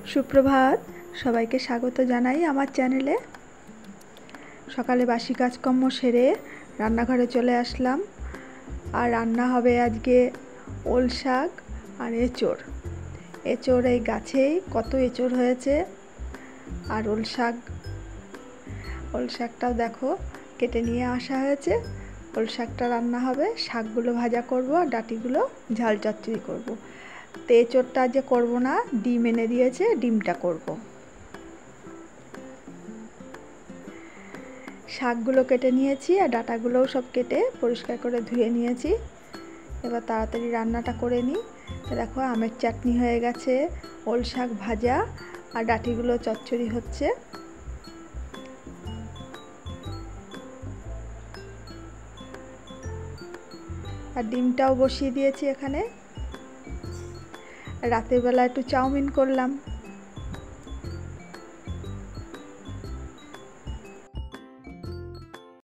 সুপ্রভাত, সবাইকে স্বাগত জানাই আমার চ্যানেলে। সকালে বাসি কাজকর্ম সেরে রান্নাঘরে চলে আসলাম। আর রান্না হবে আজকে ওল শাক আর এঁচোড়। এই গাছেই কত এঁচোড় হয়েছে। আর ওল শাকটাও দেখো কেটে নিয়ে আসা হয়েছে। ওল শাকটা রান্না হবে, শাকগুলো ভাজা করব আর ডাঁটিগুলো ঝাল চচ্চড়ি করব। তো এঁচোড়টা যে করব না, ডিম এনে দিয়েছে, ডিমটা করব। শাকগুলো কেটে নিয়েছি আর ডাঁটাগুলোও সব কেটে পরিষ্কার করে ধুয়ে নিয়েছি। এবার তাড়াতাড়ি রান্নাটা করে নিই। দেখো আমের চাটনি হয়ে গেছে, ওল শাক ভাজা আর ডাঁটিগুলো চচ্চড়ি হচ্ছে। আর ডিমটাও বসিয়ে দিয়েছি এখানে। রাতের বেলা একটু চাউমিন করলাম।